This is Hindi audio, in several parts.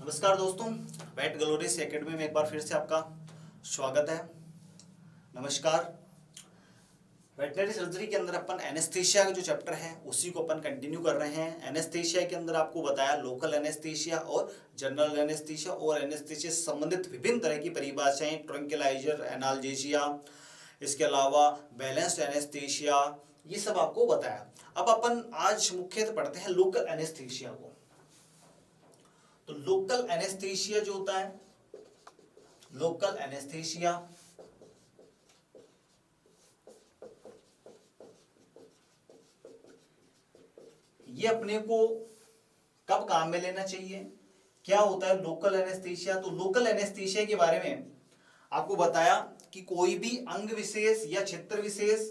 नमस्कार दोस्तों, वेट ग्लोरियस एकेडमी में एक बार फिर से आपका स्वागत है। नमस्कार। वेटनरी सर्जरी के अंदर अपन एनेस्थीसिया का जो चैप्टर है उसी को अपन कंटिन्यू कर रहे हैं। एनेस्थीसिया के अंदर आपको बताया लोकल एनेस्थीसिया और जनरल एनेस्थीसिया और एनेस्थीसिया से संबंधित विभिन्न तरह की परिभाषाएं, ट्रंक्विलाइजर, एनाल्जेसिया, इसके अलावा बैलेंस्ड एनेस्थीसिया, ये सब आपको बताया। अब अपन आज मुख्यतः पढ़ते हैं लोकल एनेस्थीसिया को। तो लोकल एनेस्थीसिया जो होता है, लोकल एनेस्थीसिया ये अपने को कब काम में लेना चाहिए, क्या होता है लोकल एनेस्थीसिया। तो लोकल एनेस्थीसिया के बारे में आपको बताया कि कोई भी अंग विशेष या क्षेत्र विशेष,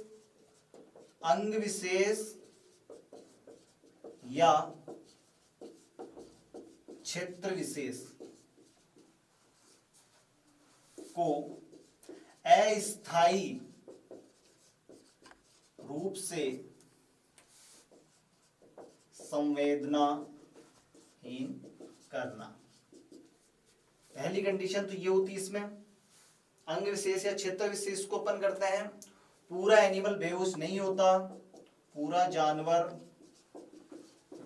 अंग विशेष या क्षेत्र विशेष को अस्थायी रूप से संवेदनाहीन करना। पहली कंडीशन तो ये होती है इसमें, अंग विशेष या क्षेत्र विशेष को अपन करते हैं, पूरा एनिमल बेहोश नहीं होता, पूरा जानवर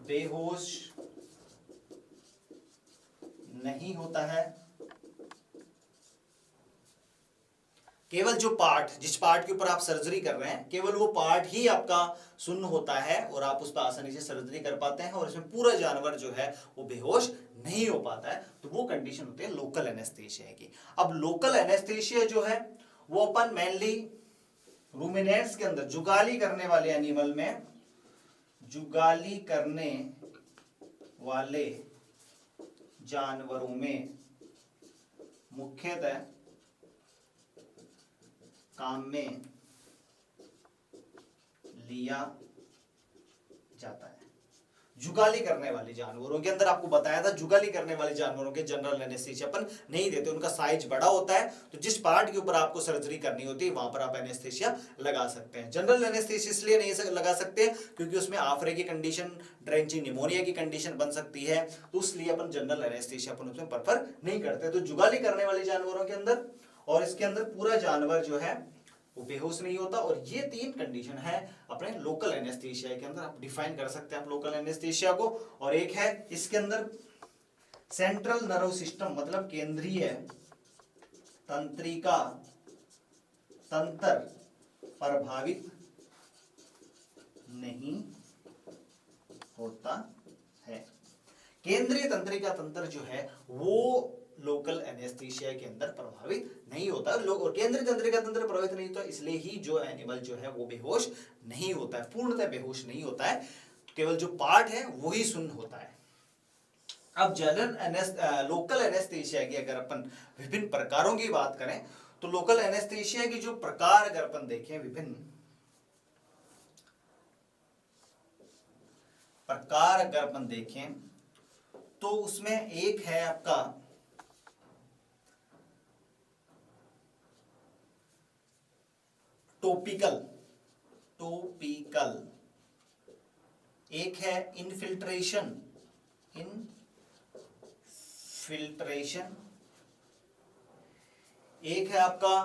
बेहोश नहीं होता है, केवल जो पार्ट, जिस पार्ट के ऊपर आप सर्जरी कर रहे हैं, केवल वो पार्ट ही आपका सुन्न होता है और आप उस पर आसानी से सर्जरी कर पाते हैं और इसमें पूरा जानवर जो है वो बेहोश नहीं हो पाता है। तो वो कंडीशन होती है लोकल एनेस्थीसिया की। अब लोकल एनेस्थीसिया जो है वो अपन मेनली रूमिनेट्स के अंदर, जुगाली करने वाले एनिमल में, जुगाली करने वाले जानवरों में मुख्यतः काम में लिया जाता है। जुगाली करने वाले जानवरों के अंदर आपको बताया था, जुगाली करने वाले जानवरों के जनरल एनेस्थीसिया अपन नहीं देते, उनका साइज बड़ा होता है, तो जिस पार्ट के ऊपर आपको सर्जरी करनी होती है वहां पर आप एनेस्थीसिया लगा सकते हैं। जनरल एनेस्थीसिया इसलिए नहीं लगा सकते क्योंकि उसमें आफरे की कंडीशन, ड्रेंचिंग निमोनिया की कंडीशन बन सकती है, तो इसलिए अपन जनरल एनेस्थीसिया अपन उसमें प्रेफर नहीं करते। तो जुगाली करने वाले जानवरों के अंदर और इसके अंदर पूरा जानवर जो है वो बेहोश नहीं होता, और ये तीन कंडीशन है अपने लोकल एनेस्थीसिया के अंदर। आप डिफाइन कर सकते हैं आप लोकल एनेस्थीसिया को। और एक है इसके अंदर सेंट्रल नर्व सिस्टम, मतलब केंद्रीय तंत्रिका तंत्र प्रभावित नहीं होता है। केंद्रीय तंत्रिका तंत्र जो है वो लोकल एनेस्थीसिया के अंदर प्रभावित नहीं होता। केंद्रीय तंत्रिका तंत्र प्रभावित नहीं होता, इसलिए ही जो एनिमल जो है वो बेहोश नहीं होता है, पूर्णतः बेहोश नहीं होता है, केवल जो पार्ट है वही सुन्न होता है। अब लोकल एनेस्थीसिया की अगर अपन विभिन्न प्रकारों की बात करें तो लोकल एनेस्थीसिया की जो प्रकार अगर अपन देखें, विभिन्न प्रकार अगर अपन देखें तो उसमें एक है आपका टॉपिकल, एक है इनफिल्ट्रेशन, एक है आपका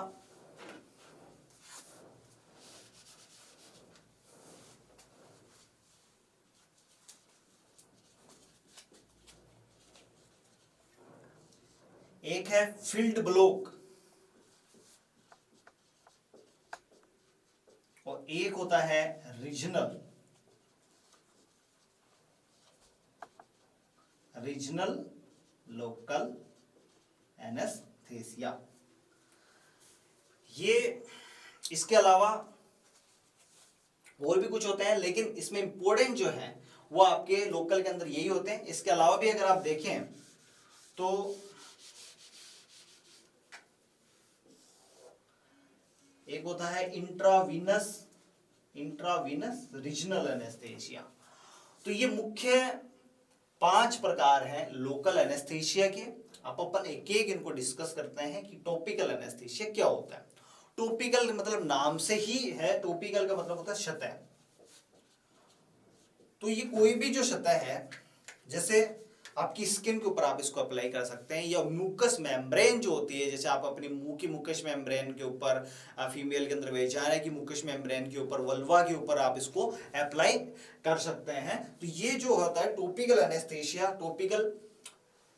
फील्ड ब्लॉक, और एक होता है रीजनल लोकल एनेस्थीसिया। ये इसके अलावा और भी कुछ होते हैं, लेकिन इसमें इंपॉर्टेंट जो है वो आपके लोकल के अंदर यही होते हैं। इसके अलावा भी अगर आप देखें तो एक होता है इंट्रावीनस रीजनल एनेस्थीसिया। तो ये मुख्य 5 प्रकार हैं लोकल एनेस्थीसिया के। अब अपन एक एक इनको डिस्कस करते हैं कि टॉपिकल एनेस्थीसिया क्या होता है। टॉपिकल मतलब नाम से ही है, टॉपिकल का मतलब होता है सतह। तो ये कोई भी जो सतह है, जैसे आपकी स्किन के ऊपर आप इसको अप्लाई कर सकते हैं, या म्यूकस मेम्ब्रेन जो होती है, जैसे आप अपनी मुंह की मुकश मेम्ब्रेन के ऊपर, फीमेल के अंदर वेजाइना की मुकश मेम्ब्रेन के ऊपर, वल्वा के ऊपर आप इसको अप्लाई कर सकते हैं। तो ये जो होता है topical anaesthesia, topical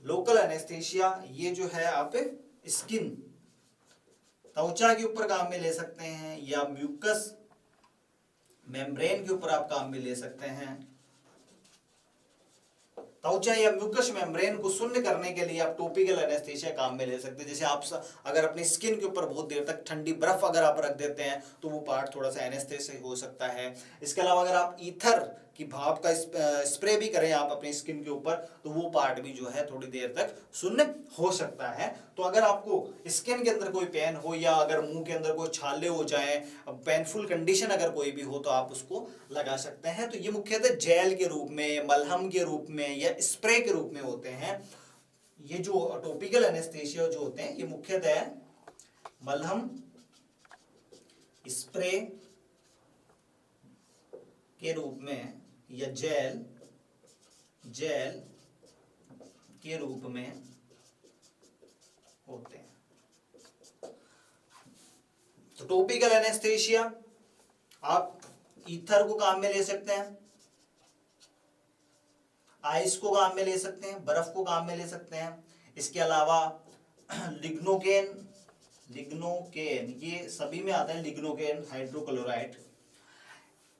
local anaesthesia, ये जो है आप स्किन त्वचा के ऊपर काम में ले सकते हैं, या म्यूकस मेम्ब्रेन के ऊपर आप काम में ले सकते हैं। त्वचा या म्यूकस मेम्ब्रेन को शून्य करने के लिए आप टॉपिकल एनेस्थेशिया काम में ले सकते हैं। जैसे आप अगर अपनी स्किन के ऊपर बहुत देर तक ठंडी बर्फ अगर आप रख देते हैं तो वो पार्ट थोड़ा सा एनेस्थेसिया हो सकता है। इसके अलावा अगर आप ईथर की भाप का स्प्रे भी करें आप अपनी स्किन के ऊपर, तो वो पार्ट भी जो है थोड़ी देर तक शून्य हो सकता है। तो अगर आपको स्किन के अंदर कोई पेन हो, या अगर मुंह के अंदर कोई छाले हो जाए, पेनफुल कंडीशन अगर कोई भी हो, तो आप उसको लगा सकते हैं। तो ये मुख्यतः जेल के रूप में, मलहम के रूप में या स्प्रे के रूप में होते हैं। ये जो टॉपिकल एनेस्थेशिया जो होते हैं, ये मुख्यतः मलहम, स्प्रे के रूप में या जेल के रूप में होते हैं। तो टॉपिकल एनेस्थेशिया आप ईथर को काम में ले सकते हैं, आइस को काम में ले सकते हैं, बर्फ को काम में ले सकते हैं। इसके अलावा लिग्नोकेन ये सभी में आता है। लिग्नोकेन हाइड्रोक्लोराइड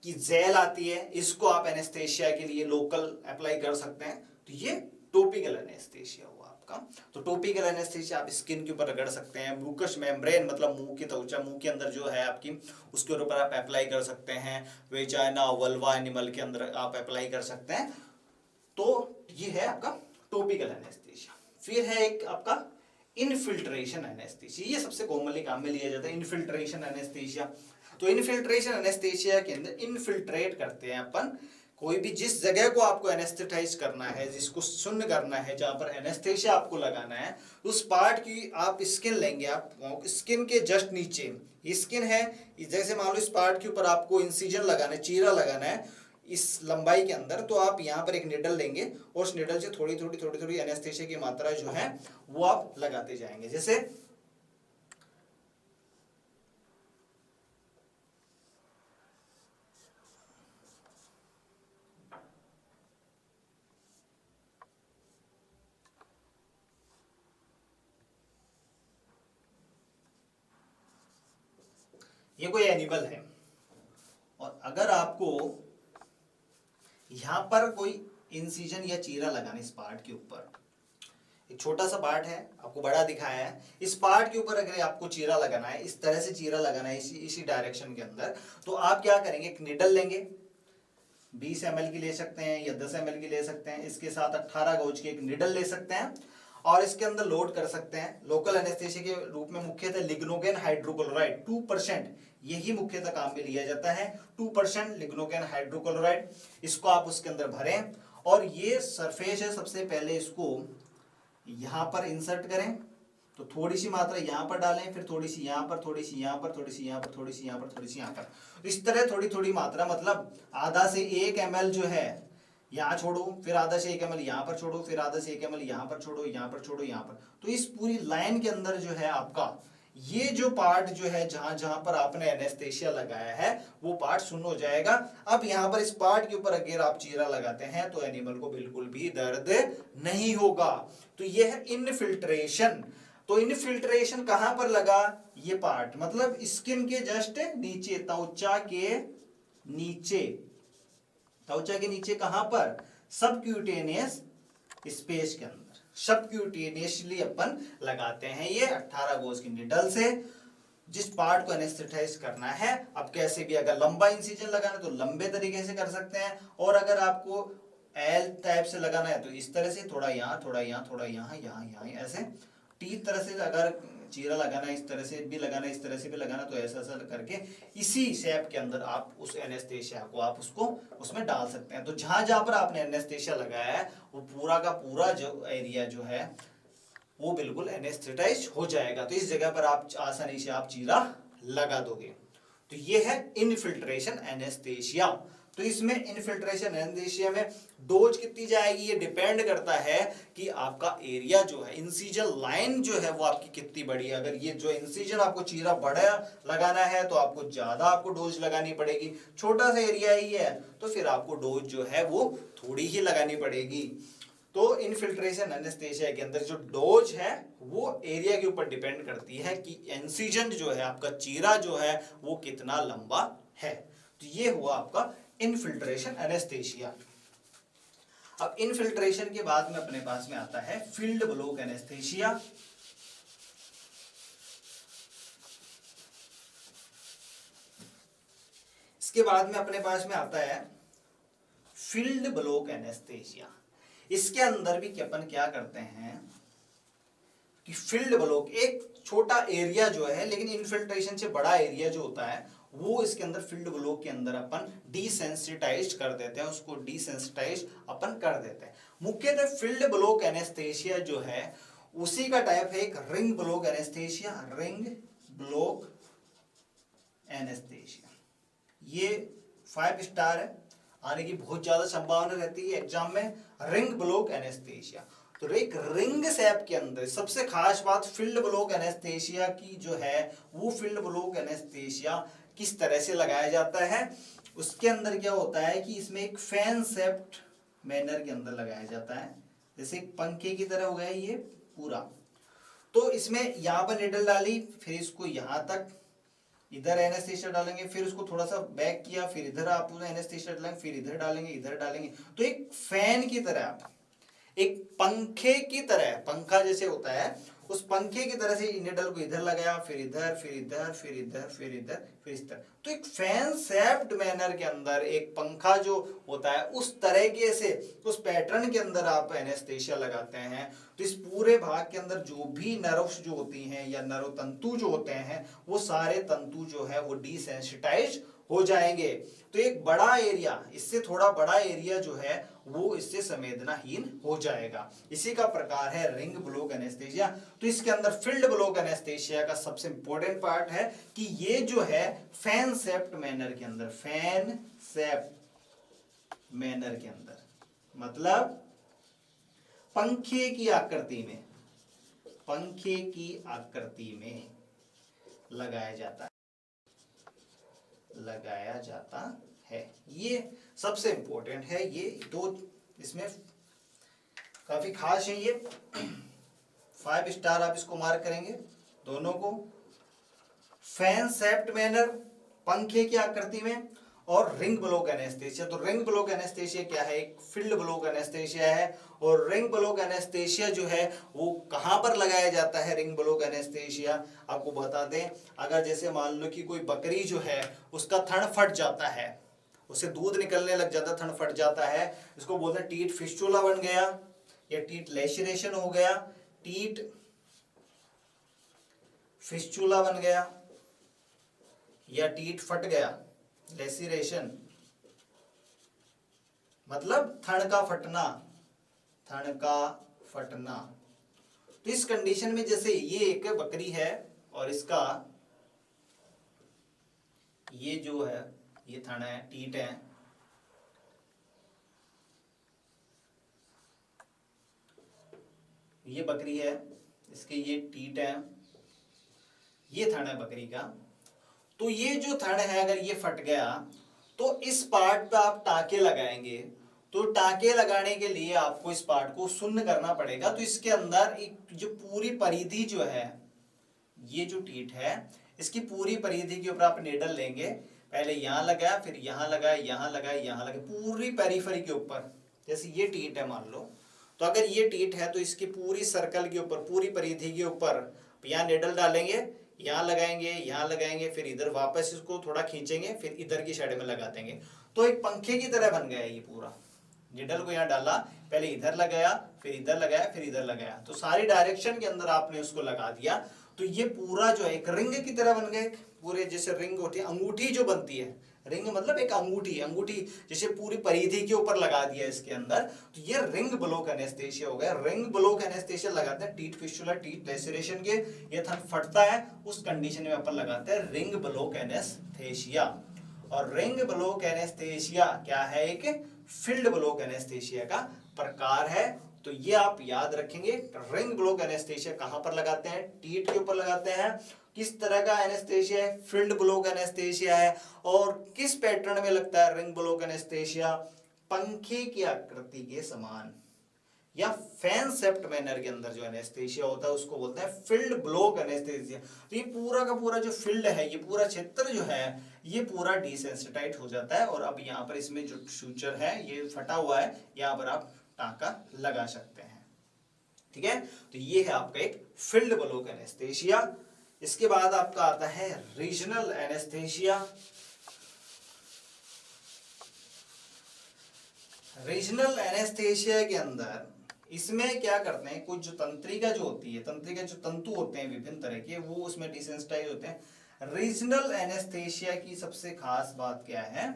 की जेल आती है, इसको आप एनेस्थेशिया के लिए लोकल अप्लाई कर सकते हैं। तो ये टॉपिकल एनेस्थेशिया हुआ आपका। तो टॉपिकल एनेस्थेशिया आप स्किन के ऊपर रगड़ सकते हैं। म्यूकस मेम्ब्रेन मतलब मुंह की त्वचा, मुंह के अंदर जो है आपकी, उसके ऊपर आप अप्लाई कर सकते हैं। वेजाइना, वल्वा एनिमल के अंदर आप अप्लाई कर सकते हैं। तो ये है आपका टॉपिकल एनेस्थेशिया। फिर है एक आपका इनफिल्ट्रेशन एनेस्थेशिया। ये सबसे कॉमनली काम में लिया जाता है, इनफिल्ट्रेशन एनेस्थेशिया। तो इनफिल्ट्रेशन एनेस्थेशिया के अंदर इनफिल्ट्रेट करते हैं अपन कोई भी, जिस जगह को आपको एनेस्थेटाइज करना है, जिसको शून्य करना है, जहां पर एनेस्थेशिया आपको लगाना है, उस पार्ट की आप स्किन लेंगे। आप स्किन के जस्ट नीचे ये स्किन है, जैसे मान लो इस पार्ट के ऊपर आपको इंसिजन लगाना है, चीरा लगाना है इस लंबाई के अंदर, तो आप यहाँ पर एक निडल लेंगे और उस निडल से थोड़ी थोड़ी एनेस्थेशिया की मात्रा जो है वो आप लगाते जाएंगे। जैसे ये कोई एनिमल है, और अगर आपको यहां पर कोई इंसिजन या चीरा लगाना, इस पार्ट के ऊपर एक छोटा सा पार्ट है, आपको बड़ा दिखाया है, इस पार्ट के ऊपर अगर आपको चीरा लगाना है, इस तरह से चीरा लगाना है इसी डायरेक्शन के अंदर, तो आप क्या करेंगे, एक निडल लेंगे, 20 ml की ले सकते हैं या 10 ml की ले सकते हैं। इसके साथ 18 गौज की एक निडल ले सकते हैं और इसके अंदर लोड कर सकते हैं। लोकल एनेस्थेशिया के रूप में मुख्यतः लिग्नोकेन हाइड्रोक्लोराइड 2%, यही मुख्यतः काम में लिया जाता है। 2% लिग्नोकेन हाइड्रोक्लोराइड, इसको आप उसके अंदर भरें और ये सरफेस है, सबसे पहले इसको यहाँ पर इंसर्ट करें, तो थोड़ी सी मात्रा यहाँ पर डालें, फिर थोड़ी सी यहाँ पर, थोड़ी सी यहाँ पर, थोड़ी सी यहाँ पर, थोड़ी सी यहाँ पर, थोड़ी सी यहाँ पर, इस तरह थोड़ी थोड़ी मात्रा, मतलब आधा से 1 ml जो है यहाँ छोड़ो, फिर आधा से 1 ml यहाँ पर छोड़ो, फिर आधा से 1 ml यहाँ पर छोड़ो, यहाँ पर छोड़ो, यहाँ पर। तो इस पूरी लाइन के अंदर जो है आपका ये जो पार्ट जो है, जहां जहां पर आपने एनेस्थेशिया लगाया है वो पार्ट सुन्न हो जाएगा। अब यहाँ पर इस पार्ट के ऊपर अगर आप चीरा लगाते हैं तो एनिमल को बिल्कुल भी दर्द नहीं होगा। तो ये है इनफिल्ट्रेशन। तो इनफिल्ट्रेशन कहां पर लगा, ये पार्ट मतलब स्किन के जस्ट नीचे, त्वचा के नीचे, त्वचा के नीचे कहां पर, सबक्यूटेनियस स्पेस के अंदर, सबक्यूटेनियसली अपन लगाते हैं ये 18 गोज की निडल से। जिस पार्ट को एनेस्थेटाइज करना है, अब कैसे भी अगर लंबा इंसिजन लगाना तो लंबे तरीके से कर सकते हैं, और अगर आपको एल टाइप से लगाना है तो इस तरह से, थोड़ा यहाँ, थोड़ा यहाँ, थोड़ा यहाँ, यहाँ, यहाँ, ऐसे टी तरह से अगर चीरा लगाना है, इस तरह से भी लगाना है, इस तरह से भी लगाना, तो ऐसा ऐसा करके इसी शेप के अंदर आप उस एनेस्थेशिया को आप उसको उसमें डाल सकते हैं। तो जहां जहां पर आपने एनेस्थेशिया लगाया है वो पूरा का पूरा जो एरिया जो है वो बिल्कुल एनेस्थेटाइज हो जाएगा। तो इस जगह पर आप आसानी से आप चीरा लगा दोगे। तो ये है इनफिल्ट्रेशन एनेस्थेशिया। तो इसमें इनफिल्ट्रेशन एनेस्थीसिया में डोज कितनी जाएगी ये डिपेंड करता है कि आपका एरिया जो है, इंसिजन लाइन जो है वो आपकी कितनी बड़ी है। अगर ये जो इंसिजन आपको चीरा बड़ा लगाना है तो आपको ज्यादा आपको डोज लगानी पड़ेगी, छोटा सा एरिया ही है तो फिर आपको डोज जो है वो थोड़ी ही लगानी पड़ेगी। तो इनफिल्ट्रेशन एनेस्थीसिया के अंदर जो डोज है वो एरिया के ऊपर डिपेंड करती है कि इंसिजन जो है, आपका चीरा जो है वो कितना लंबा है। तो ये हुआ आपका इनफिल्ट्रेशन एनेस्थीसिया। अब इनफिल्ट्रेशन के बाद में अपने पास में आता है फील्ड ब्लॉक एनेस्थीसिया। इसके बाद में अपने पास में आता है फील्ड ब्लॉक एनेस्थीसिया। इसके अंदर भी अपन क्या करते हैं कि फील्ड ब्लॉक एक छोटा एरिया जो है, लेकिन इनफिल्ट्रेशन से बड़ा एरिया जो होता है वो इसके अंदर फील्ड ब्लॉक के अंदर अपन डिसेंसिटाइज कर देते हैं, उसको डिसेंसिटाइज अपन कर देते हैं। मुख्यतः फील्ड ब्लॉक एनेस्थीसिया जो है उसी का टाइप है एक ring block anaesthesia. Ring block anaesthesia ये 5 स्टार है, आने की बहुत ज्यादा संभावना रहती है एग्जाम में। रिंग ब्लॉक एनेस्थीसिया, तो एक रिंग शेप के अंदर सबसे खास बात फील्ड ब्लॉक एनेस्थीसिया की जो है वो फील्ड ब्लॉक एनेस्थीसिया किस तरह से लगाया जाता है। उसके अंदर क्या होता है कि इसमें एक फैन शेप्ड मैनर के अंदर लगाया जाता है, जैसे एक पंखे की तरह हो गया ये पूरा। तो इसमें यहाँ पर निडल डाली, फिर इसको यहाँ तक इधर एनेस्थीसिया डालेंगे, फिर उसको थोड़ा सा बैक किया, फिर इधर आप एनेस्थीसिया डालेंगे, फिर इधर डालेंगे, इधर डालेंगे। तो एक फैन की तरह, एक पंखे की तरह, पंखा जैसे होता है उस पंखे की तरह से निडल को इधर लगाया, फिर इधर, फिर इधर, फिर इधर, फिर इधर, फिर इस तरह। तो एक फैन शेप्ड मैनर के अंदर एक पंखा जो होता है उस तरीके से उस पैटर्न के अंदर आप एनेस्थीसिया लगाते हैं। तो इस पूरे भाग के अंदर जो भी नर्व्स जो होती हैं या नर्व तंतु जो होते हैं वो सारे तंतु जो है वो डिसेंसिटाइज हो जाएंगे। तो एक बड़ा एरिया, इससे थोड़ा बड़ा एरिया जो है वो इससे संवेदनाहीन हो जाएगा। इसी का प्रकार है रिंग ब्लॉक एनेस्थीसिया। तो इसके अंदर फील्ड ब्लॉक एनेस्थीसिया का सबसे इंपॉर्टेंट पार्ट है कि ये जो है फैन शेप्ड मैनर के अंदर, फैन शेप्ड मैनर के अंदर मतलब पंखे की आकृति में, पंखे की आकृति में लगाया जाता है। ये सबसे इंपॉर्टेंट है। ये दो इसमें काफी खास है। ये 5 स्टार आप इसको मार्क करेंगे दोनों को। फैन शेप्ड मैनर, पंखे की आकृति में, और रिंग ब्लॉक एनेस्थीसिया। तो रिंग ब्लॉक एनेस्थीसिया क्या है, एक फील्ड ब्लॉक एनेस्थीसिया है। और रिंग ब्लॉक एनेस्थीसिया जो है वो कहां पर लगाया जाता है, रिंग ब्लॉक एनेस्थीसिया आपको बता दें। अगर जैसे मान लो कि कोई बकरी जो है उसका थन फट जाता है, उसे दूध निकलने लग जाता है, थन फट जाता है, इसको बोलते हैं टीट फिस्टुला बन गया या टीट लेसिरेशन हो गया, टीट फिस्टुला बन गया या टीट फट गया। लेसिरेशन मतलब थन का फटना, थन का फटना। तो इस कंडीशन में जैसे ये एक बकरी है और इसका ये जो है ये थन है, टीट है, ये बकरी है, इसके ये टीट है, ये थन है बकरी का। तो ये जो थन है अगर ये फट गया तो इस पार्ट पे आप टाके लगाएंगे। तो टाके लगाने के लिए आपको इस पार्ट को शून्य करना पड़ेगा। तो इसके अंदर एक जो पूरी परिधि जो है, ये जो टीट है इसकी पूरी परिधि के ऊपर आप नेडल लेंगे, पहले यहाँ लगाया, फिर यहाँ लगाया, यहाँ लगाया, यहाँ लगाया, पूरी पेरिफेरी के ऊपर। जैसे ये टीट है मान लो, तो अगर ये टीट है तो इसकी पूरी सर्कल के ऊपर, पूरी परिधि के ऊपर यहाँ नेडल डालेंगे, यहाँ लगाएंगे, यहाँ लगाएंगे, फिर इधर वापस इसको थोड़ा खींचेंगे, फिर इधर की साइड में लगा देंगे। तो एक पंखे की तरह बन गया ये पूरा। निडल को यहाँ डाला, पहले इधर लगाया, फिर इधर लगाया, फिर इधर लगाया, तो सारी डायरेक्शन के अंदर आपने उसको लगा दिया। तो ये पूरा जो है एक रिंग की तरह बन गए पूरे। जैसे रिंग होती है, अंगूठी जो बनती है, रिंग मतलब एक अंगूठी, अंगूठी जैसे पूरी परिधि के ऊपर लगा दिया इसके अंदर। तो ये रिंग ब्लॉक एनेस्थीसिया हो गया। रिंग ब्लॉक एनेस्थीसिया लगाते हैं टीट फिस्टुला, टीट लेसिरेशन के, ये थन फटता है उस कंडीशन में अपन लगाते हैं रिंग ब्लॉक एनेस्थीसिया। और रिंग ब्लॉक एनेस्थेसिया क्या है, एक फील्ड ब्लॉक एनेस्थेसिया का प्रकार है। तो ये आप याद रखेंगे। रिंग ब्लॉक एनेस्थेसिया कहां पर लगाते हैं, टीथ के ऊपर लगाते हैं। किस तरह का एनेस्थेसिया है, फील्ड ब्लॉक एनेस्थेसिया है। और किस पैटर्न में लगता है रिंग ब्लॉक एनेस्थेसिया, पंखे की आकृति के समान या फैन शेप्ड मैनर के अंदर जो एनेस्थेसिया होता है उसको बोलते हैं फील्ड ब्लॉक एनेस्थेसिया। तो ये पूरा का पूरा जो फील्ड है, ये पूरा क्षेत्र जो है, ये पूरा डिसेंसिटाइज हो जाता है। और अब यहाँ पर इसमें जो सूचर है ये फटा हुआ है, यहाँ पर आप टांका लगा सकते हैं। ठीक है, तो ये है आपका एक फील्ड ब्लॉक एनेस्थेसिया। इसके बाद आपका आता है रीजनल एनेस्थेसिया। रीजनल एनेस्थेसिया के अंदर इसमें क्या करते हैं, कुछ जो तंत्रिका जो होती है, तंत्रिका जो तंतु होते हैं विभिन्न तरह के, वो उसमें डिसेंसिटाइज होते हैं। रीजनल एनेस्थेसिया की सबसे खास बात क्या है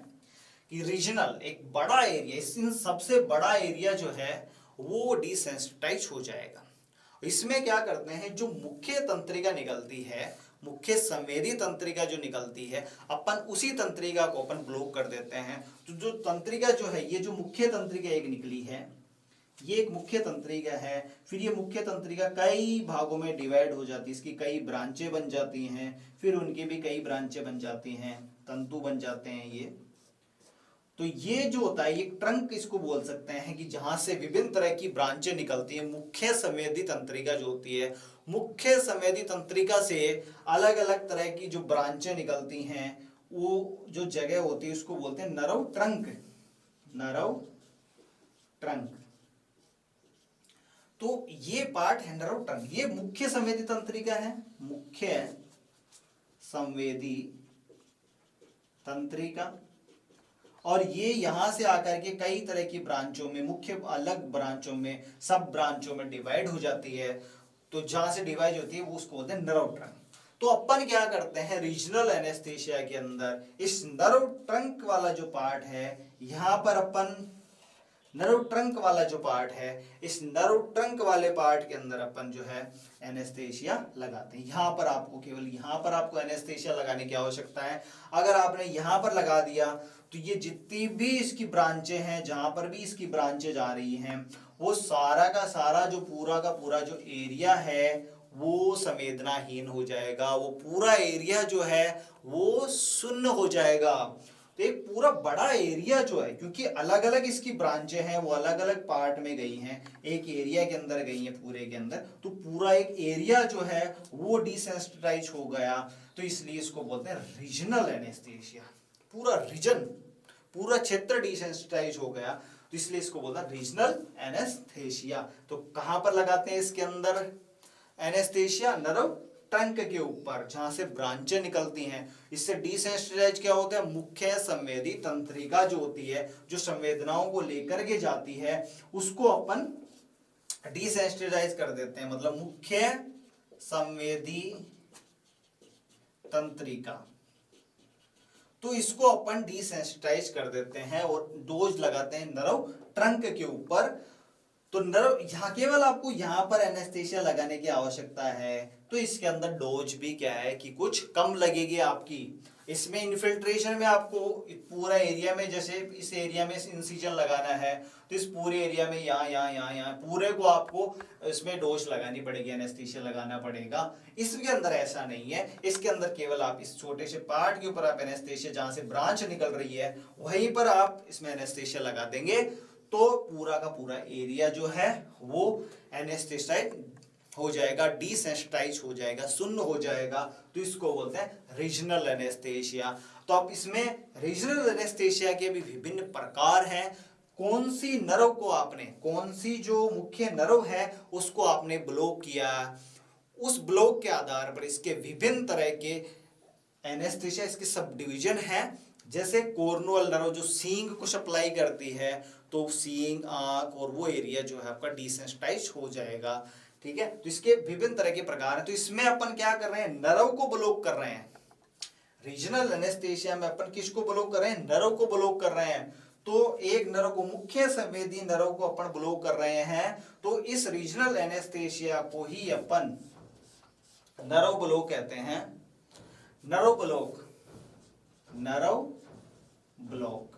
कि रीजनल एक बड़ा एरिया, इन सबसे बड़ा एरिया जो है वो डिसेंसिटाइज हो जाएगा। इसमें क्या करते हैं, जो मुख्य तंत्रिका निकलती है, मुख्य संवेदी तंत्रिका जो निकलती है, अपन उसी तंत्रिका को अपन ब्लॉक कर देते हैं। तो जो तंत्रिका जो है, ये जो मुख्य तंत्रिका एक निकली है, ये एक मुख्य तंत्रिका है। फिर ये मुख्य तंत्रिका कई भागों में डिवाइड हो जाती है, इसकी कई ब्रांचें बन जाती हैं, फिर उनकी भी कई ब्रांचें बन जाती हैं, तंतु बन जाते हैं ये। तो ये जो होता है, ये ट्रंक इसको बोल सकते हैं कि जहां से विभिन्न तरह की ब्रांचें निकलती हैं। मुख्य संवेदी तंत्रिका जो होती है, मुख्य संवेदी तंत्रिका से अलग अलग तरह की जो ब्रांचें निकलती हैं, वो जो जगह होती है उसको बोलते हैं नर्व ट्रंक। Nerve trunk. तो ये पार्ट है नर्व ट्रंक, ये मुख्य संवेदी तंत्रिका है, मुख्य संवेदी तंत्रिका। और ये यहां से आकर के कई तरह की ब्रांचों में, मुख्य अलग ब्रांचों में, सब ब्रांचों में डिवाइड हो जाती है। तो जहां से डिवाइड होती है वो उसको बोलते हैं नर्व ट्रंक। तो अपन क्या करते हैं रीजनल एनेस्थेसिया के अंदर, इस नर्व ट्रंक वाला जो पार्ट है, यहां पर अपन नर्व ट्रंक वाला जो पार्ट है, इस नर्व ट्रंक वाले पार्ट के अंदर अपन जो है एनेस्थेसिया लगाते हैं। यहां पर आपको, केवल यहां पर आपको एनेस्थेसिया लगाने की आवश्यकता है। अगर आपने यहां पर लगा दिया तो ये जितनी भी इसकी ब्रांचें हैं, जहां पर भी इसकी ब्रांचें जा रही हैं, वो सारा का सारा जो पूरा का पूरा जो एरिया है वो संवेदनाहीन हो जाएगा। वो पूरा एरिया जो है वो शून्य हो जाएगा। तो एक पूरा बड़ा एरिया जो है, क्योंकि अलग अलग इसकी ब्रांचें हैं, वो अलग अलग पार्ट में गई हैं, एक एरिया के अंदर गई हैं पूरे के अंदर, तो पूरा एक एरिया जो है वो डिसेंसिटाइज हो गया। तो इसलिए इसको बोलते हैं रीजनल एनेस्थेसिया। पूरा रीजन, पूरा क्षेत्र डिसेंसिटाइज हो गया, तो इसलिए इसको बोलते हैं रीजनल एनेस्थेसिया। तो कहां पर लगाते हैं इसके अंदर एनेस्थेसिया, नर्व ट्रंक के ऊपर, जहां से ब्रांचें निकलती हैं। इससे डिसेंसिटाइज क्या होता है, मुख्य संवेदी तंत्रिका जो होती है, जो संवेदनाओं को लेकर के जाती है, उसको अपन डिसेंसिटाइज कर देते हैं। मतलब मुख्य संवेदी तंत्रिका, तो इसको अपन डिसेंसिटाइज कर देते हैं और डोज लगाते हैं नर्व ट्रंक के ऊपर। तो नर्व, यहाँ केवल आपको यहाँ पर एनेस्थेसिया लगाने की आवश्यकता है। तो इसके अंदर डोज भी क्या है कि कुछ कम लगेगी आपकी। इसमें इन्फिल्ट्रेशन में आपको पूरा एरिया में, जैसे इस एरिया में इंसिजन लगाना है, तो इस पूरे एरिया में यहाँ पूरे को आपको इसमें डोज लगानी पड़ेगी, एनेस्थेसिया लगाना पड़ेगा। इसके अंदर ऐसा नहीं है। इसके अंदर केवल आप इस छोटे से पार्ट के ऊपर आप एनेस्थेसिया, जहां से ब्रांच निकल रही है वहीं पर आप इसमें एनेस्थेसिया लगा देंगे, तो पूरा का पूरा एरिया जो है वो एनेस्थेसाइज हो जाएगा, डिसेंसिटाइज हो जाएगा, शून्य हो जाएगा। तो इसको बोलते हैं रीजनल एनेस्थेसिया। तो अब इसमें रीजनल एनेस्थेसिया के भी विभिन्न प्रकार हैं। कौन सी नर्व को आपने, कौन सी जो मुख्य नर्व है उसको आपने ब्लॉक किया, उस ब्लॉक के आधार पर इसके विभिन्न तरह के एनेस्थेसिया, इसके सब डिवीजन है। जैसे कॉर्नुअल नर्व जो सींग को सप्लाई करती है, तो सींग, आंख और वो एरिया जो है आपका डिसेंसिटाइज हो जाएगा। ठीक है, तो इसके विभिन्न तरह के प्रकार हैं। तो इसमें अपन क्या कर रहे हैं, नर्व को ब्लॉक कर रहे हैं। रीजनल एनेस्थेसिया में अपन किसको ब्लॉक कर रहे हैं, नर्व को ब्लॉक कर रहे हैं। तो एक नर्व को, मुख्य संवेदी नर्व को अपन ब्लॉक कर रहे हैं। तो इस रीजनल एनेस्थेसिया को ही अपन नर्व ब्लॉक कहते हैं। Nerve block, nerve block.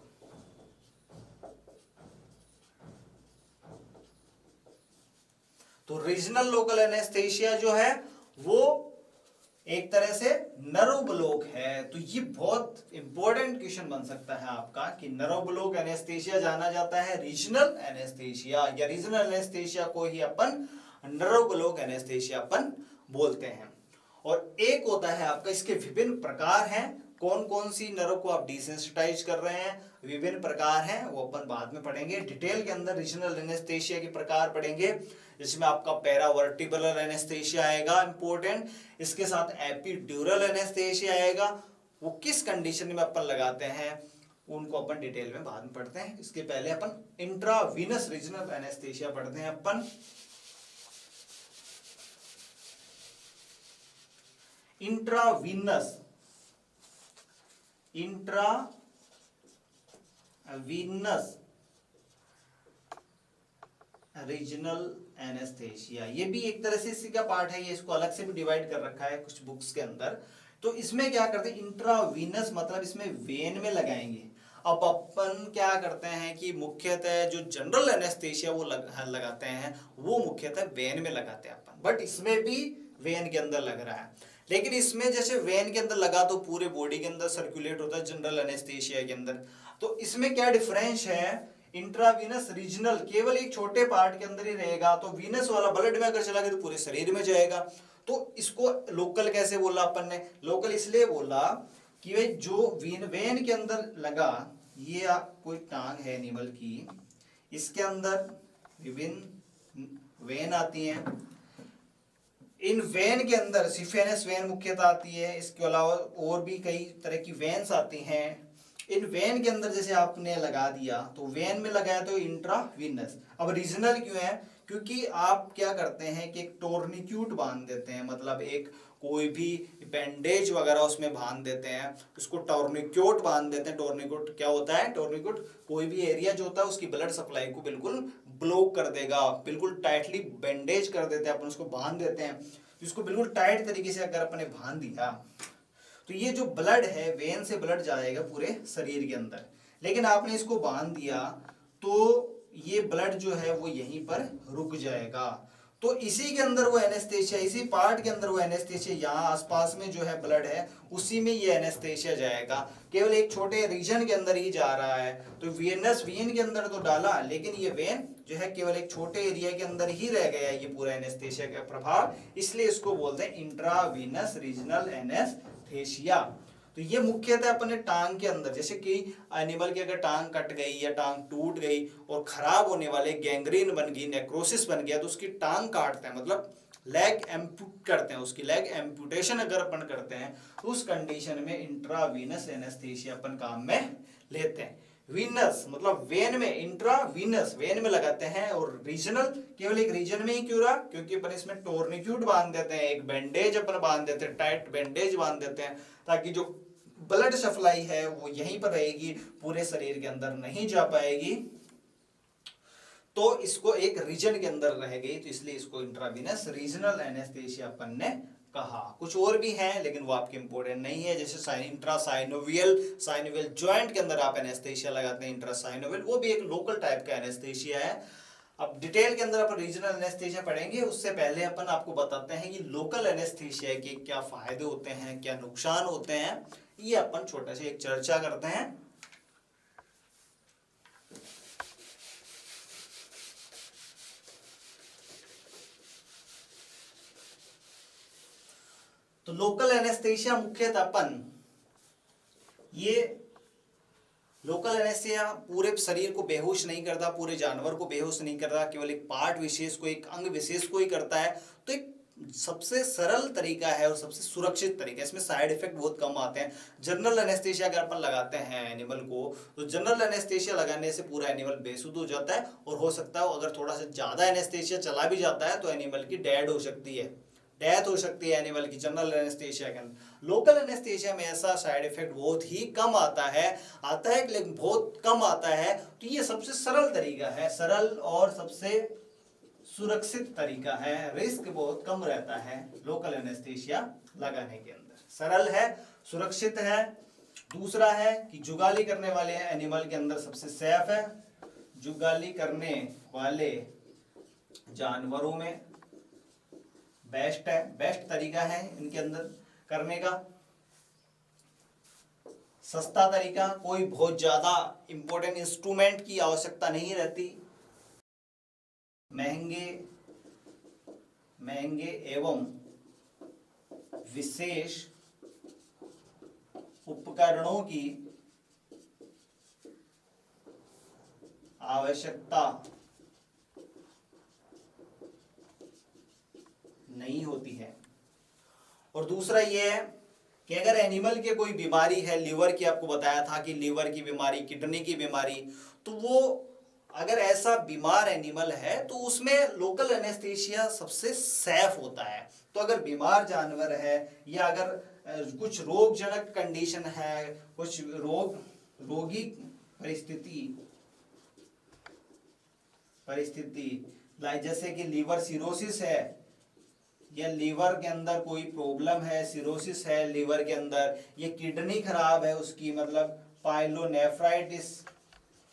तो रीजनल लोकल एनेस्थेशिया जो है वो एक तरह से नर्व ब्लॉक है। तो ये बहुत इंपॉर्टेंट क्वेश्चन बन सकता है आपका कि नर्व ब्लॉक एनेस्थेशिया जाना जाता है रीजनल एनेस्थेशिया, या रीजनल एनेस्थेशिया को ही अपन नर्व ब्लॉक एनेस्थेशिया अपन बोलते हैं। और एक होता है आपका, इसके विभिन्न प्रकार हैं, कौन कौन सी नर्व को आप डिसेंसिटाइज कर रहे हैं, विभिन्न प्रकार हैं, वो अपन बाद में पढ़ेंगे डिटेल के अंदर। रीजनल एनेस्थेशिया के प्रकार पढ़ेंगे, जिसमें आपका पैरावर्टिब्रल एनेस्थेशिया आएगा इंपॉर्टेंट, इसके साथ एपिड्यूरल एनेस्थेशिया आएगा, वो किस कंडीशन में अपन लगाते हैं उनको अपन डिटेल में बाद में पढ़ते हैं। इसके पहले अपन इंट्रावीनस रीजनल एनेस्थेशिया पढ़ते हैं अपन। इंट्रावीनस रीजनल एनेस्थेशिया, ये भी एक तरह से इसी का पार्ट है, ये इसको अलग से भी डिवाइड कर रखा है कुछ बुक्स के अंदर। तो इसमें क्या करते हैं, इंट्रावीनस मतलब इसमें वेन में लगाएंगे। अब अपन क्या करते हैं कि मुख्यतः जो जनरल एनेस्थेशिया वो लगाते हैं, वो मुख्यतः वेन में लगाते हैं अपन, बट इसमें भी वेन के अंदर लग रहा है। लेकिन इसमें जैसे वेन के अंदर लगा तो पूरे बॉडी के अंदर सर्कुलेट होता है जनरल एनेस्थेशिया के अंदर। तो इसमें क्या डिफरेंस है, इंट्रावीनस रीजनल केवल एक छोटे पार्ट के अंदर ही रहेगा, तो वीनस वाला ब्लड में अगर चला गया तो पूरे शरीर में जाएगा। तो इसको लोकल कैसे बोला अपन ने, लोकल इसलिए बोला कि भाई जो वेन के अंदर लगा, ये आप कोई टांग है एनिमल की, इसके अंदर विभिन्न वेन आती हैं, इन वेन के अंदर सिफेनस वेन मुख्यतः आती है, इसके अलावा और भी कई तरह की वेन्स आती हैं। इन वेन के अंदर जैसे आपने लगा दिया तो वेन में लगाया तो इंट्रावीनस। अब रीजनल क्यों है, क्योंकि आप क्या करते हैं कि एक टोर्निक्यूट बांध देते हैं, मतलब एक कोई भी बैंडेज वगैरह उसमें बांध देते हैं, उसको टोर्निक्यूट बांध देते हैं। टोर्निक्यूट क्या होता है, टोर्निक्यूट कोई भी एरिया जो होता है उसकी ब्लड सप्लाई को बिल्कुल ब्लॉक कर देगा, बिल्कुल टाइटली बैंडेज कर देते हैं अपन, उसको बांध देते हैं। इसको बिल्कुल टाइट तरीके से अगर अपने बांध दिया तो ये जो ब्लड है वेन से ब्लड जाएगा पूरे शरीर के अंदर, लेकिन आपने इसको बांध दिया तो ये ब्लड जो है वो यहीं पर रुक जाएगा। तो इसी के अंदर वो एनेस्थेशिया, इसी पार्ट के अंदर वो एनेस्थेशिया, यहाँ आसपास में जो है ब्लड है उसी में ये एनेस्थेशिया जाएगा, केवल एक छोटे रीजन के अंदर ही जा रहा है। तो वीनस वेन के अंदर तो डाला, लेकिन ये वेन जो है केवल एक छोटे एरिया के अंदर ही रह गया ये पूरा एनेस्थेशिया का प्रभाव, इसलिए इसको बोलते हैं इंट्रावीनस रीजनल एनेस्थेशिया। तो ये मुख्यतः अपने टांग के अंदर, जैसे कि एनिमल की अगर टांग कट गई या टांग टूट गई और खराब होने वाले गैंग्रीन बन गई, नेक्रोसिस बन गया, तो उसकी टांग काटते हैं, मतलब लेग एम्पूट करते हैं, उसकी लेग एम्पूटेशन अगर अपन करते हैं तो उस कंडीशन में इंट्रावीनस एनेस्थेशिया अपन काम में लेते हैं। वीनस मतलब वेन में, इंट्रावीनस वेन में लगाते हैं, और रीजनल केवल एक रीजन में ही क्यों रहा, क्योंकि अपन इसमें टोर्निक्यूट बांध देते हैं, एक बैंडेज अपन बांध देते हैं, टाइट बैंडेज बांध देते हैं, ताकि जो ब्लड सप्लाई है वो यहीं पर रहेगी, पूरे शरीर के अंदर नहीं जा पाएगी, तो इसको एक रीजन के अंदर रह गई, तो इसलिए इसको इंट्रावीनस रीजनल एनेस्थेशिया अपन ने कहा। कुछ और भी हैं लेकिन वो आपके इंपॉर्टेंट नहीं है, जैसे इंट्रासाइनोवियल, साइनोवियल जॉइंट के अंदर आप एनेस्थेशिया लगाते हैं इंट्रासाइनोवियल, वो भी एक लोकल टाइप का एनेस्थेशिया है। अब डिटेल के अंदर अपन रीजनल एनेस्थेशिया पढ़ेंगे, उससे पहले अपन आपको बताते हैं कि लोकल एनेस्थेशिया के क्या फायदे होते हैं, क्या नुकसान होते हैं, ये अपन छोटा सा एक चर्चा करते हैं। तो लोकल एनेस्थेशिया मुख्यतः अपन, ये लोकल एनेस्थेशिया पूरे शरीर को बेहोश नहीं करता, पूरे जानवर को बेहोश नहीं करता, केवल एक पार्ट विशेष को, एक अंग विशेष को ही करता है। तो एक सबसे सरल तरीका है और सबसे सुरक्षित तरीका है, इसमें साइड इफेक्ट बहुत कम आते हैं। जनरल एनेस्थेशिया अगर अपन लगाते हैं एनिमल को, तो जनरल एनेस्थेशिया लगाने से पूरा एनिमल बेसुध हो जाता है, और हो सकता है अगर थोड़ा सा ज्यादा एनेस्थेशिया चला भी जाता है तो एनिमल की डेथ हो सकती है, डेथ हो सकती है एनिमल की जनरल एनेस्थेशिया के अंदर। लोकल एनेस्थेशिया में ऐसा साइड इफेक्ट बहुत ही कम आता है लेकिन बहुत कम आता है। तो ये सबसे सरल तरीका है, सरल और सबसे सुरक्षित तरीका है, रिस्क बहुत कम रहता है लोकल एनेस्थेशिया लगाने के अंदर, सरल है, सुरक्षित है, दूसरा है कि जुगाली करने वाले एनिमल के अंदर सबसे सेफ है, जुगाली करने वाले जानवरों में बेस्ट है, बेस्ट तरीका है इनके अंदर करने का, सस्ता तरीका, कोई बहुत ज्यादा इंपॉर्टेंट इंस्ट्रूमेंट की आवश्यकता नहीं रहती, महंगे महंगे एवं विशेष उपकरणों की आवश्यकता नहीं होती है। और दूसरा ये है कि अगर एनिमल के कोई बीमारी है, लिवर की आपको बताया था कि लिवर की बीमारी, किडनी की बीमारी, तो वो अगर ऐसा बीमार एनिमल है तो उसमें लोकल एनेस्थीसिया सबसे सेफ होता है। तो अगर बीमार जानवर है या अगर कुछ रोगजनक कंडीशन है, कुछ रोगी परिस्थिति जैसे कि लीवर सिरोसिस है या लीवर के अंदर कोई प्रॉब्लम है, सिरोसिस है लीवर के अंदर, ये किडनी खराब है उसकी, मतलब पाइलोनेफ्राइटिस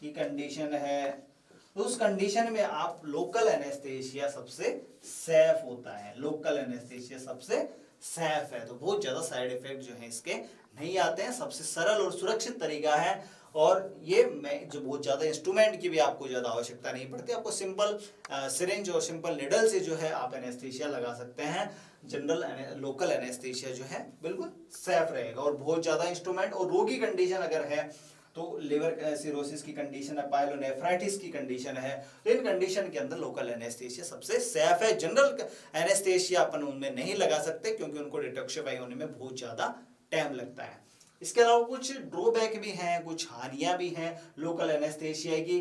की कंडीशन है, तो उस कंडीशन में आप लोकल एनेस्थीसिया सबसे सेफ होता है, लोकल एनेस्थीसिया सबसे सेफ है। तो बहुत ज्यादा साइड इफेक्ट जो है इसके नहीं आते हैं, सबसे सरल और सुरक्षित तरीका है। और ये जो बहुत ज्यादा इंस्ट्रूमेंट की भी आपको ज्यादा आवश्यकता नहीं पड़ती, आपको सिंपल सिरिंज और सिंपल निडल से जो है आप एनेस्थीसिया लगा सकते हैं। जनरल लोकल एनेस्थीसिया जो है बिल्कुल सेफ रहेगा। और बहुत ज्यादा इंस्ट्रूमेंट और रोगी कंडीशन अगर है तो लिवर सिरोसिस की कंडीशन है, पाइलोनेफ्राइटिस की कंडीशन है, तो इन कंडीशन के अंदर लोकल एनेस्थीसिया सबसे सेफ है। जनरल एनेस्थीसिया अपन उनमें नहीं लगा सकते क्योंकि उनको डिटॉक्सिफाई होने में बहुत ज्यादा टाइम लगता है। इसके अलावा कुछ ड्रॉबैक भी हैं, कुछ हानियां भी हैं लोकल एनेस्थीसिया की।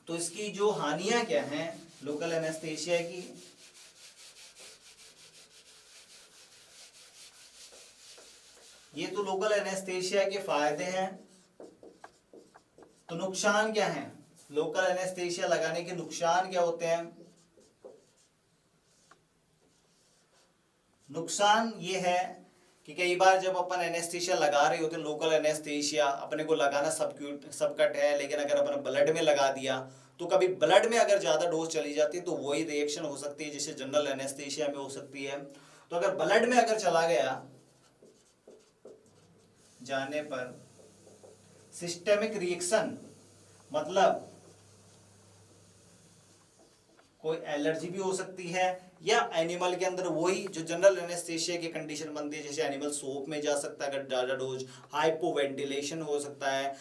तो इसकी जो हानियां क्या हैं लोकल एनेस्थीसिया की, ये तो लोकल एनेस्थीसिया के फायदे हैं। तो नुकसान क्या है, लोकल एनेस्थीसिया लगाने के नुकसान क्या होते हैं? नुकसान ये है कि कई बार जब अपन एनेस्थीसिया लगा रहे होते हैं, लोकल एनेस्थीसिया अपने को लगाना सबकट है, लेकिन अगर अपन ब्लड में लगा दिया तो कभी ब्लड में अगर ज्यादा डोज चली जाती है तो वही रिएक्शन हो सकती है जैसे जनरल एनेस्थीसिया में हो सकती है। तो अगर ब्लड में अगर चला गया जाने पर सिस्टेमिक रिएक्शन, मतलब कोई एलर्जी भी हो सकती है, या एनिमल के अंदर वही जो जनरल एनेस्थीसिया की कंडीशन बनती है, जैसे एनिमल सोप में जा सकता है अगर ज्यादा डोज, हाइपोवेंटिलेशन हो सकता है,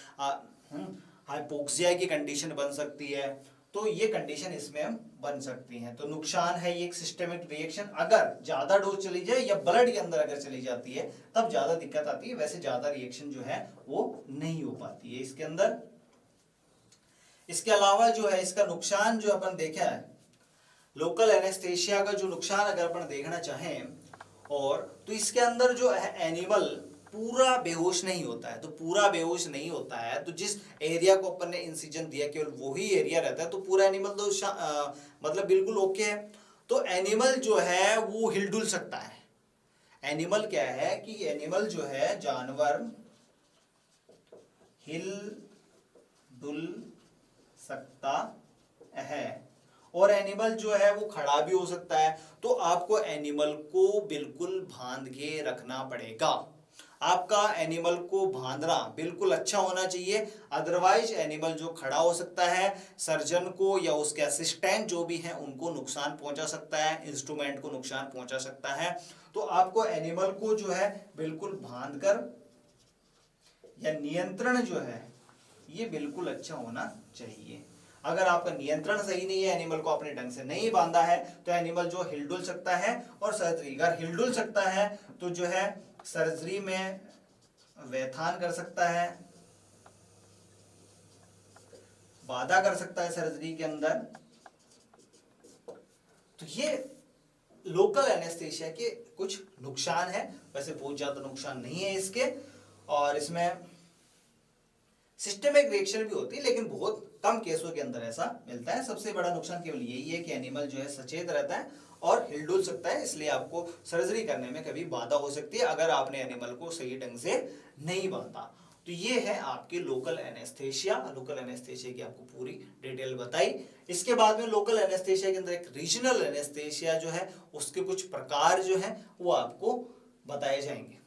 हाइपोक्सिया की कंडीशन बन सकती है। तो ये कंडीशन इसमें हम बन सकती हैं। तो नुकसान है ये एक सिस्टेमिक रिएक्शन, अगर ज्यादा डोज चली जाए या ब्लड के अंदर अगर चली जाती है तब ज्यादा दिक्कत आती है, वैसे ज्यादा रिएक्शन जो है वो नहीं हो पाती है इसके अंदर। इसके अलावा जो है इसका नुकसान जो अपन देखा है, लोकल एनेस्थीसिया का जो नुकसान अगर अपन देखना चाहें, और तो इसके अंदर जो है एनिमल पूरा बेहोश नहीं होता है। तो पूरा बेहोश नहीं होता है तो जिस एरिया को अपन ने इंसिजन दिया केवल वही एरिया रहता है, तो पूरा एनिमल तो मतलब बिल्कुल ओके है। तो एनिमल जो है वो हिलडुल सकता है। एनिमल क्या है कि एनिमल जो है जानवर हिल डुल सकता है, और एनिमल जो है वो खड़ा भी हो सकता है। तो आपको एनिमल को बिल्कुल बांध के रखना पड़ेगा, आपका एनिमल को बांधना बिल्कुल अच्छा होना चाहिए, अदरवाइज एनिमल जो खड़ा हो सकता है सर्जन को या उसके असिस्टेंट जो भी हैं उनको नुकसान पहुंचा सकता है, इंस्ट्रूमेंट को नुकसान पहुंचा सकता है। तो आपको एनिमल को जो है बिल्कुल बांधकर या नियंत्रण जो है ये बिल्कुल अच्छा होना चाहिए। अगर आपका नियंत्रण सही नहीं है, एनिमल को आपने ढंग से नहीं बांधा है, तो एनिमल जो हिलडुल सकता है, और सर्जरी अगर हिलडुल सकता है तो जो है सर्जरी में व्यथान कर सकता है, बाधा कर सकता है सर्जरी के अंदर। तो ये लोकल एनेस्थीसिया के कुछ नुकसान है, वैसे बहुत ज्यादा नुकसान नहीं है इसके। और इसमें सिस्टमिक रिएक्शन भी होती है, लेकिन बहुत कम केसों के अंदर ऐसा मिलता है। सबसे बड़ा नुकसान केवल यही है कि एनिमल जो है सचेत रहता है और हिलडुल सकता है, इसलिए आपको सर्जरी करने में कभी बाधा हो सकती है अगर आपने एनिमल को सही ढंग से नहीं बांधा। तो ये है आपकी लोकल एनेस्थेशिया। लोकल एनेस्थेशिया की आपको पूरी डिटेल बताई। इसके बाद में लोकल एनेस्थेशिया के अंदर एक रीजनल एनेस्थेशिया जो है उसके कुछ प्रकार जो है वो आपको बताए जाएंगे।